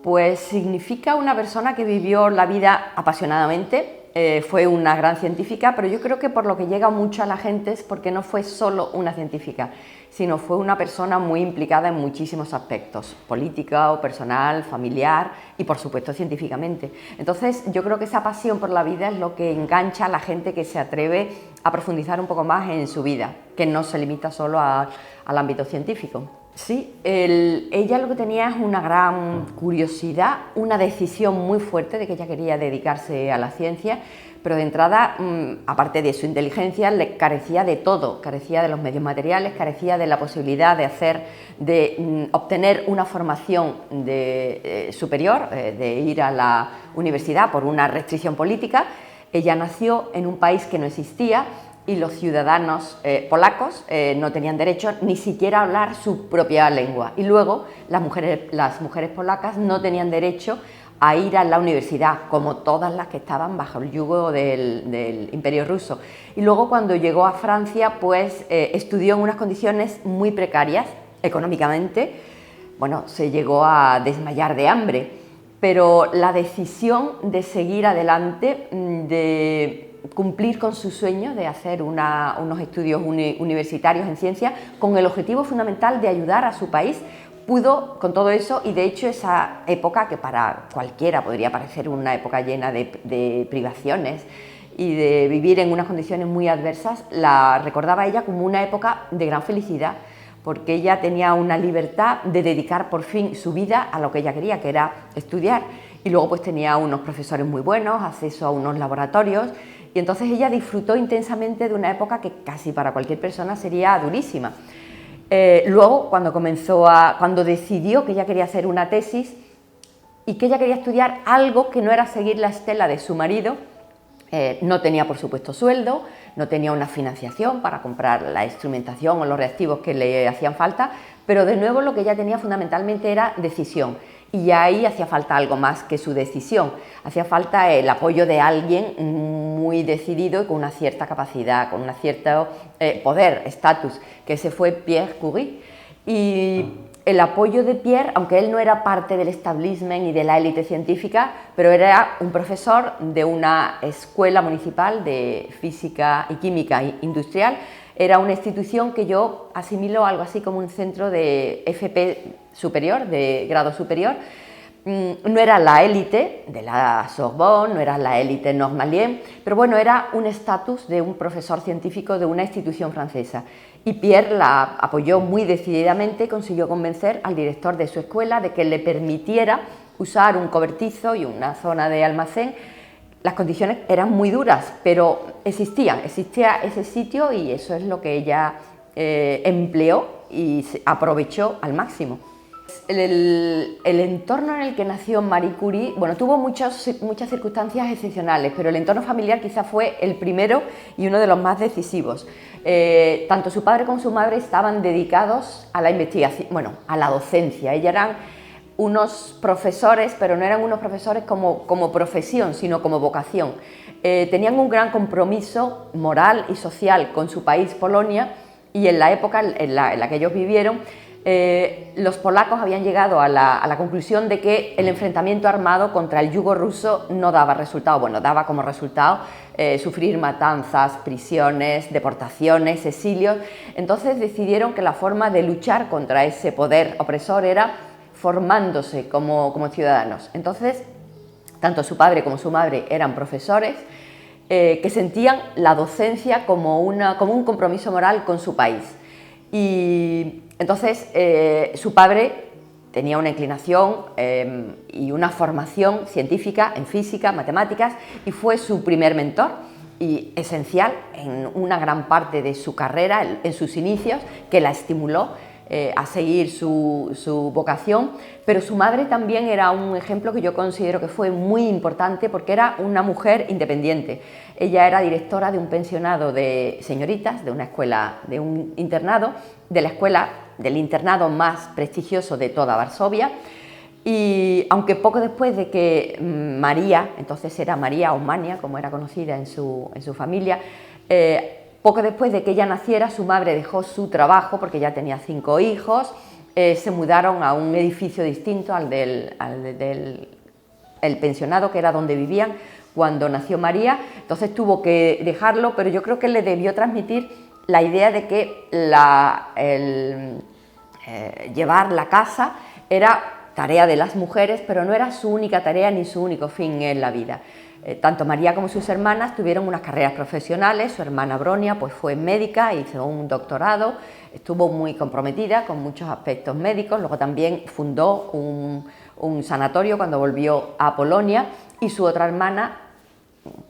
Pues significa una persona que vivió la vida apasionadamente, fue una gran científica, pero yo creo que por lo que llega mucho a la gente es porque no fue solo una científica, sino fue una persona muy implicada en muchísimos aspectos, política o personal, familiar y por supuesto científicamente. Entonces yo creo que esa pasión por la vida es lo que engancha a la gente que se atreve a profundizar un poco más en su vida, que no se limita solo al ámbito científico. Sí, ella lo que tenía es una gran curiosidad, una decisión muy fuerte de que ella quería dedicarse a la ciencia, pero de entrada, aparte de su inteligencia, le carecía de todo, carecía de los medios materiales, carecía de la posibilidad de obtener una formación superior, de ir a la universidad por una restricción política. Ella nació en un país que no existía, y los ciudadanos polacos no tenían derecho ni siquiera a hablar su propia lengua, y luego las mujeres polacas no tenían derecho a ir a la universidad, como todas las que estaban bajo el yugo del Imperio ruso. Y luego, cuando llegó a Francia, pues estudió en unas condiciones muy precarias económicamente. Bueno, se llegó a desmayar de hambre, pero la decisión de seguir adelante, de cumplir con su sueño de hacer unos estudios universitarios en ciencia, con el objetivo fundamental de ayudar a su país, pudo con todo eso. Y de hecho esa época, que para cualquiera podría parecer una época llena de privaciones y de vivir en unas condiciones muy adversas, la recordaba ella como una época de gran felicidad, porque ella tenía una libertad de dedicar por fin su vida a lo que ella quería, que era estudiar. Y luego pues tenía unos profesores muy buenos, acceso a unos laboratorios, y entonces ella disfrutó intensamente de una época que casi para cualquier persona sería durísima. Luego, cuando decidió que ella quería hacer una tesis y que ella quería estudiar algo que no era seguir la estela de su marido, no tenía por supuesto sueldo, no tenía una financiación para comprar la instrumentación o los reactivos que le hacían falta, pero de nuevo lo que ella tenía fundamentalmente era decisión. Y ahí hacía falta algo más que su decisión, hacía falta el apoyo de alguien muy decidido y con una cierta capacidad, con un cierto poder, estatus, que ese fue Pierre Curie. Y el apoyo de Pierre, aunque él no era parte del establishment y de la élite científica, pero era un profesor de una escuela municipal de física y química industrial. Era una institución que yo asimilo algo así como un centro de FP superior, de grado superior. No era la élite de la Sorbonne, no era la élite Normalienne, pero bueno, era un estatus de un profesor científico de una institución francesa. Y Pierre la apoyó muy decididamente y consiguió convencer al director de su escuela de que le permitiera usar un cobertizo y una zona de almacén. Las condiciones eran muy duras, pero existía ese sitio, y eso es lo que ella empleó y aprovechó al máximo. El entorno en el que nació Marie Curie, bueno, tuvo muchas circunstancias excepcionales, pero el entorno familiar quizá fue el primero y uno de los más decisivos. Tanto su padre como su madre estaban dedicados a la investigación, bueno, a la docencia. Ellos eran unos profesores, pero no eran unos profesores como profesión, sino como vocación. Tenían un gran compromiso moral y social con su país, Polonia, y en la época en la que ellos vivieron, los polacos habían llegado a la conclusión de que el enfrentamiento armado contra el yugo ruso no daba resultado. Bueno, daba como resultado sufrir matanzas, prisiones, deportaciones, exilios. Entonces decidieron que la forma de luchar contra ese poder opresor era formándose como ciudadanos. Entonces, tanto su padre como su madre eran profesores que sentían la docencia como un compromiso moral con su país. Y entonces su padre tenía una inclinación y una formación científica en física, matemáticas, y fue su primer mentor y esencial en una gran parte de su carrera, en sus inicios, que la estimuló a seguir su vocación. Pero su madre también era un ejemplo que yo considero que fue muy importante, porque era una mujer independiente. Ella era directora de un pensionado de señoritas, de una escuela, de un internado, del internado más prestigioso de toda Varsovia. Y aunque poco después de que María, entonces era María Osmania, como era conocida en su familia, poco después de que ella naciera, su madre dejó su trabajo porque ya tenía 5 hijos, se mudaron a un edificio distinto al del el pensionado, que era donde vivían cuando nació María. Entonces tuvo que dejarlo, pero yo creo que le debió transmitir la idea de que llevar la casa era tarea de las mujeres, pero no era su única tarea ni su único fin en la vida. Tanto María como sus hermanas tuvieron unas carreras profesionales. Su hermana Bronia pues fue médica, hizo un doctorado, estuvo muy comprometida con muchos aspectos médicos. Luego también fundó un sanatorio cuando volvió a Polonia, y su otra hermana,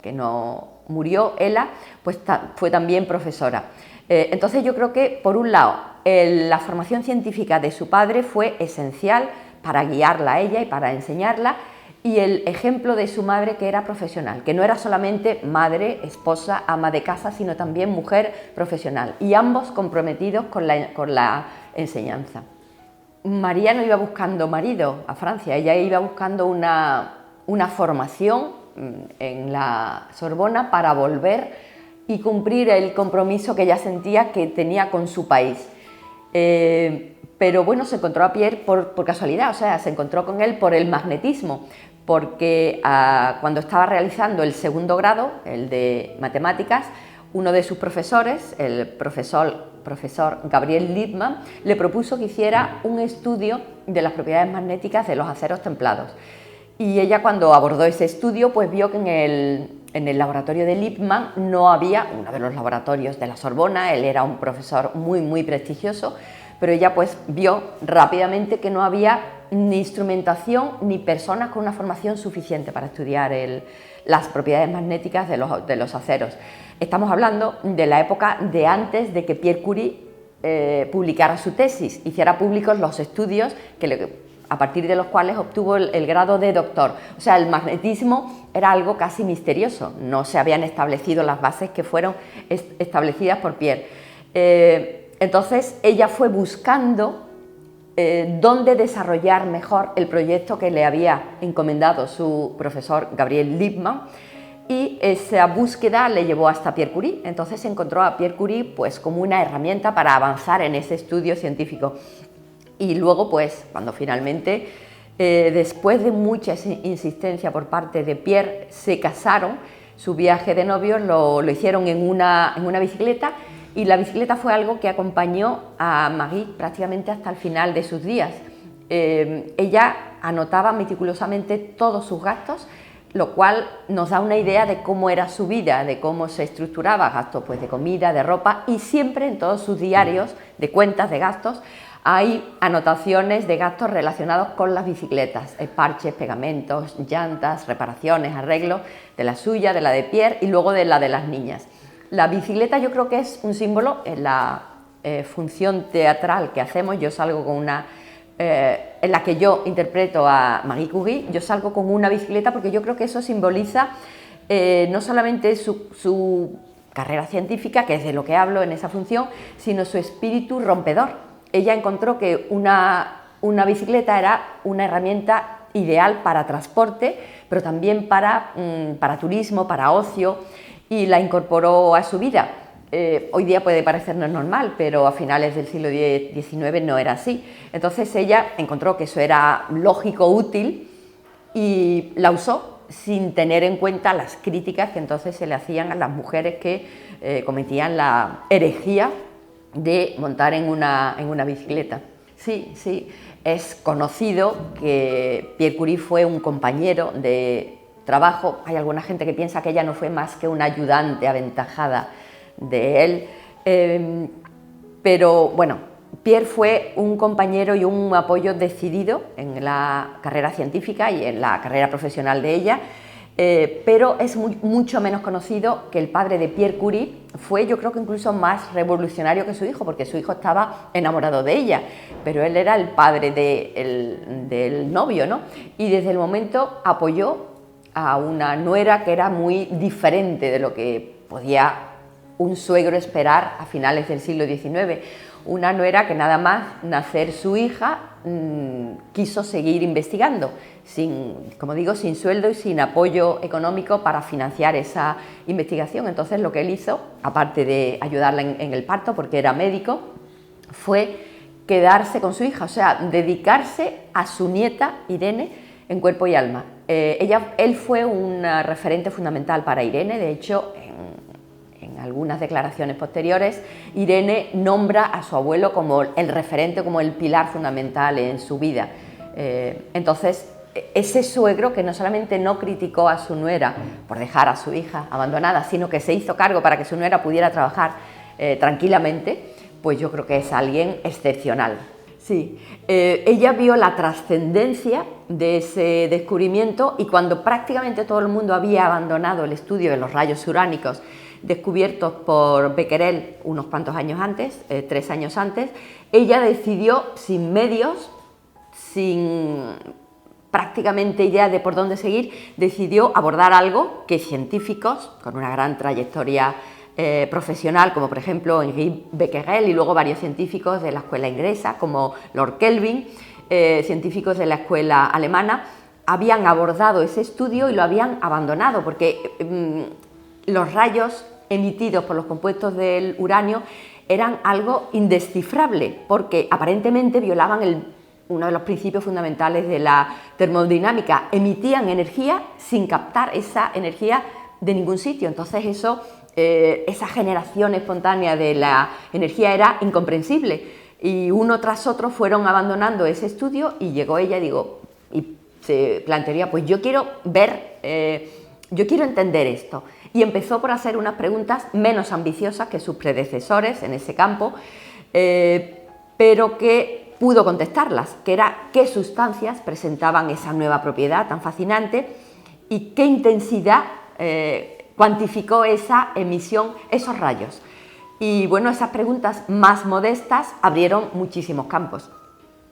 que no murió, Ela, pues fue también profesora. Entonces yo creo que, por un lado, la formación científica de su padre fue esencial para guiarla a ella y para enseñarla, y el ejemplo de su madre, que era profesional, que no era solamente madre, esposa, ama de casa, sino también mujer profesional, y ambos comprometidos con la enseñanza. María no iba buscando marido a Francia, ella iba buscando una formación en la Sorbona para volver y cumplir el compromiso que ella sentía que tenía con su país. Pero bueno, se encontró a Pierre por casualidad, o sea, se encontró con él por el magnetismo, porque cuando estaba realizando el segundo grado, el de matemáticas, uno de sus profesores, el profesor Gabriel Lippmann, le propuso que hiciera un estudio de las propiedades magnéticas de los aceros templados. Y ella, cuando abordó ese estudio, pues vio que en el laboratorio de Lippmann no había, uno de los laboratorios de la Sorbona, él era un profesor muy prestigioso, pero ella pues vio rápidamente que no había ni instrumentación ni personas con una formación suficiente para estudiar las propiedades magnéticas de los aceros. Estamos hablando de la época de antes de que Pierre Curie publicara su tesis, hiciera públicos los estudios a partir de los cuales obtuvo el grado de doctor. O sea, el magnetismo era algo casi misterioso, no se habían establecido las bases que fueron establecidas por Pierre. Entonces ella fue buscando dónde desarrollar mejor el proyecto que le había encomendado su profesor Gabriel Lippmann, y esa búsqueda le llevó hasta Pierre Curie. Entonces encontró a Pierre Curie pues como una herramienta para avanzar en ese estudio científico. Y luego, pues, cuando finalmente, después de mucha insistencia por parte de Pierre, se casaron, su viaje de novios lo hicieron en una bicicleta, y la bicicleta fue algo que acompañó a Marie prácticamente hasta el final de sus días. Ella anotaba meticulosamente todos sus gastos, lo cual nos da una idea de cómo era su vida, de cómo se estructuraba, gastos pues de comida, de ropa, y siempre en todos sus diarios de cuentas de gastos hay anotaciones de gastos relacionados con las bicicletas, parches, pegamentos, llantas, reparaciones, arreglos de la suya, de la de Pierre y luego de la de las niñas. La bicicleta yo creo que es un símbolo en la función teatral que hacemos. Yo salgo con en la que yo interpreto a Marie Curie, yo salgo con una bicicleta porque yo creo que eso simboliza no solamente su carrera científica, que es de lo que hablo en esa función, sino su espíritu rompedor. Ella encontró que una bicicleta era una herramienta ideal para transporte, pero también para turismo, para ocio, y la incorporó a su vida. Hoy día puede parecernos normal, pero a finales del siglo XIX no era así. Entonces ella encontró que eso era lógico, útil, y la usó sin tener en cuenta las críticas que entonces se le hacían a las mujeres que cometían la herejía de montar en una bicicleta. Sí, es conocido que Pierre Curie fue un compañero de trabajo. Hay alguna gente que piensa que ella no fue más que una ayudante aventajada de él, pero bueno, Pierre fue un compañero y un apoyo decidido en la carrera científica y en la carrera profesional de ella. Pero es mucho menos conocido que el padre de Pierre Curie fue, yo creo que incluso más revolucionario que su hijo, porque su hijo estaba enamorado de ella, pero él era el padre del novio, ¿no? Y desde el momento apoyó a una nuera que era muy diferente de lo que podía un suegro esperar a finales del siglo XIX. Una nuera que nada más nacer su hija quiso seguir investigando, como digo, sin sueldo y sin apoyo económico para financiar esa investigación. Entonces lo que él hizo, aparte de ayudarla en el parto, porque era médico, fue quedarse con su hija, o sea, dedicarse a su nieta Irene en cuerpo y alma. Él fue una referente fundamental para Irene. De hecho, en algunas declaraciones posteriores, Irene nombra a su abuelo como el referente, como el pilar fundamental en su vida. Entonces, ese suegro, que no solamente no criticó a su nuera por dejar a su hija abandonada, sino que se hizo cargo para que su nuera pudiera trabajar tranquilamente, pues yo creo que es alguien excepcional. Sí, ella vio la trascendencia de ese descubrimiento, y cuando prácticamente todo el mundo había abandonado el estudio de los rayos uránicos descubiertos por Becquerel unos cuantos años antes, 3 años antes, ella decidió, sin medios, sin prácticamente idea de por dónde seguir, decidió abordar algo que científicos con una gran trayectoria profesional, como por ejemplo Henri Becquerel, y luego varios científicos de la escuela inglesa como Lord Kelvin, científicos de la escuela alemana, habían abordado ese estudio y lo habían abandonado, porque los rayos emitidos por los compuestos del uranio eran algo indescifrable, porque aparentemente violaban uno de los principios fundamentales de la termodinámica: emitían energía sin captar esa energía de ningún sitio. Entonces esa generación espontánea de la energía era incomprensible, y uno tras otro fueron abandonando ese estudio, y llegó ella y se plantearía, pues yo quiero yo quiero entender esto, y empezó por hacer unas preguntas menos ambiciosas que sus predecesores en ese campo, pero que pudo contestarlas, que era qué sustancias presentaban esa nueva propiedad tan fascinante y qué intensidad cuantificó esa emisión, esos rayos. Y bueno, esas preguntas más modestas abrieron muchísimos campos.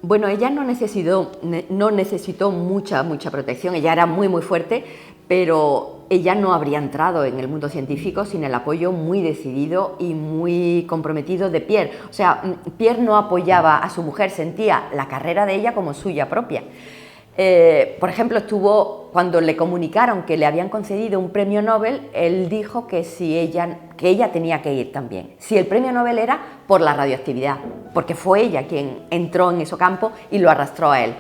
Bueno, ella no necesitó mucha protección, ella era muy fuerte, pero ella no habría entrado en el mundo científico sin el apoyo muy decidido y muy comprometido de Pierre. O sea, Pierre no apoyaba a su mujer, sentía la carrera de ella como suya propia. Por ejemplo, cuando le comunicaron que le habían concedido un premio Nobel, él dijo que ella tenía que ir también. Si el premio Nobel era por la radioactividad, porque fue ella quien entró en ese campo y lo arrastró a él.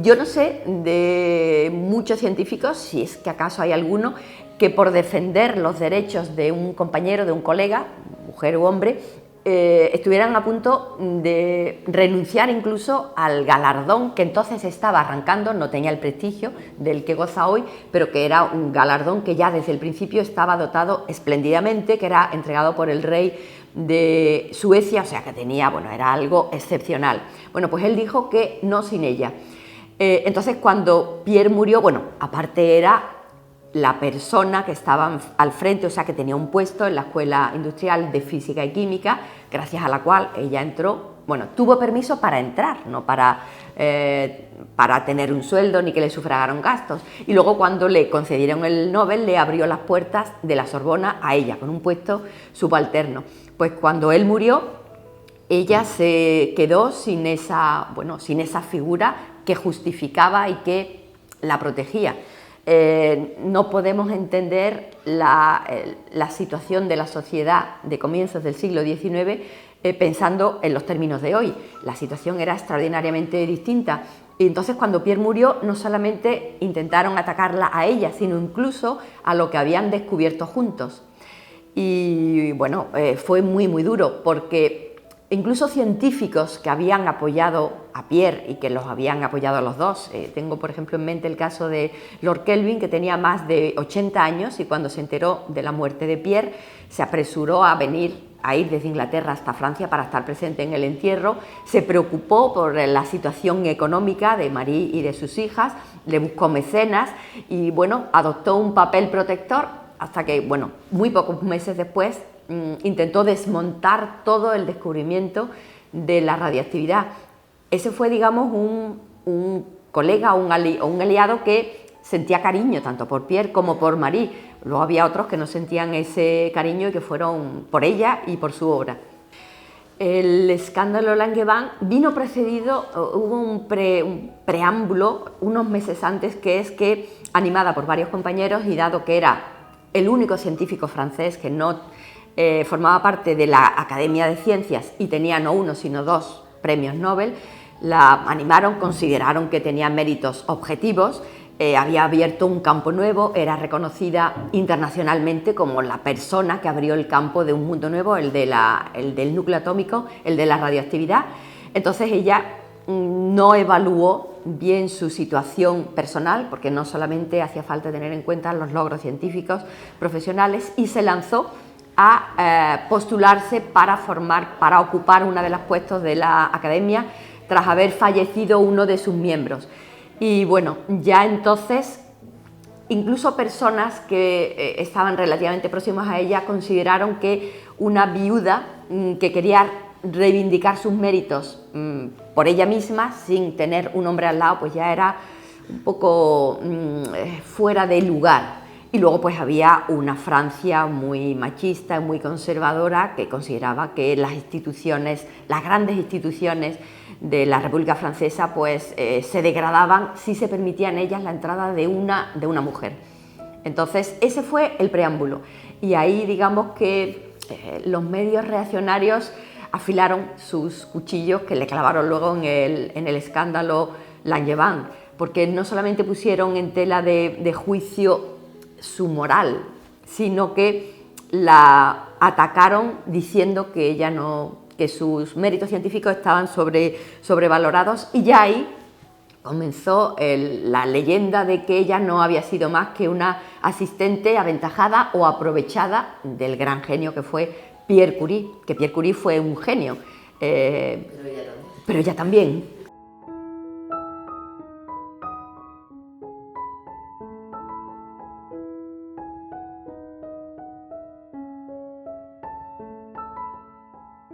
Yo no sé de muchos científicos, si es que acaso hay alguno, que por defender los derechos de un compañero, de un colega, mujer u hombre, estuvieran a punto de renunciar incluso al galardón que entonces estaba arrancando. No tenía el prestigio del que goza hoy, pero que era un galardón que ya desde el principio estaba dotado espléndidamente, que era entregado por el rey de Suecia, o sea que era algo excepcional. Bueno, pues él dijo que no sin ella. Entonces, cuando Pierre murió, aparte era la persona que estaba al frente, o sea que tenía un puesto en la Escuela Industrial de Física y Química, gracias a la cual ella entró, tuvo permiso para entrar, no para tener un sueldo ni que le sufragaron gastos. Y luego, cuando le concedieron el Nobel, le abrió las puertas de la Sorbona a ella, con un puesto subalterno. Pues cuando él murió, ella se quedó sin esa figura que justificaba y que la protegía. No podemos entender la situación de la sociedad de comienzos del siglo XIX pensando en los términos de hoy. La situación era extraordinariamente distinta, y entonces cuando Pierre murió no solamente intentaron atacarla a ella, sino incluso a lo que habían descubierto juntos. Y fue muy duro, porque incluso científicos que habían apoyado a Pierre y que los habían apoyado a los dos, tengo por ejemplo en mente el caso de Lord Kelvin, que tenía más de 80 años, y cuando se enteró de la muerte de Pierre se apresuró a ir desde Inglaterra hasta Francia para estar presente en el entierro. Se preocupó por la situación económica de Marie y de sus hijas, le buscó mecenas y adoptó un papel protector, hasta que muy pocos meses después intentó desmontar todo el descubrimiento de la radioactividad. Ese fue, digamos, un colega o un aliado que sentía cariño tanto por Pierre como por Marie. Luego había otros que no sentían ese cariño y que fueron por ella y por su obra. El escándalo Langevin vino precedido, hubo un preámbulo unos meses antes, que es que, animada por varios compañeros y dado que era el único científico francés que no formaba parte de la Academia de Ciencias y tenía no uno sino dos premios Nobel, la animaron, consideraron que tenía méritos objetivos, había abierto un campo nuevo, era reconocida internacionalmente como la persona que abrió el campo de un mundo nuevo, el del núcleo atómico, el de la radioactividad. Entonces ella no evaluó bien su situación personal, porque no solamente hacía falta tener en cuenta los logros científicos profesionales, y se lanzó a postularse para ocupar uno de los puestos de la academia tras haber fallecido uno de sus miembros. Y bueno, ya entonces incluso personas que estaban relativamente próximas a ella consideraron que una viuda que quería reivindicar sus méritos por ella misma, sin tener un hombre al lado, pues ya era un poco fuera de lugar. Y luego pues había una Francia muy machista, muy conservadora, que consideraba que las instituciones, las grandes instituciones de la República Francesa, pues se degradaban si se permitía en ellas la entrada de una mujer. Entonces ese fue el preámbulo, y ahí digamos que los medios reaccionarios afilaron sus cuchillos que le clavaron luego en el escándalo Langevin, porque no solamente pusieron en tela de juicio su moral, sino que la atacaron diciendo que ella que sus méritos científicos estaban sobrevalorados, y ya ahí comenzó la leyenda de que ella no había sido más que una asistente aventajada o aprovechada del gran genio que fue Pierre Curie, que Pierre Curie fue un genio, pero ella también.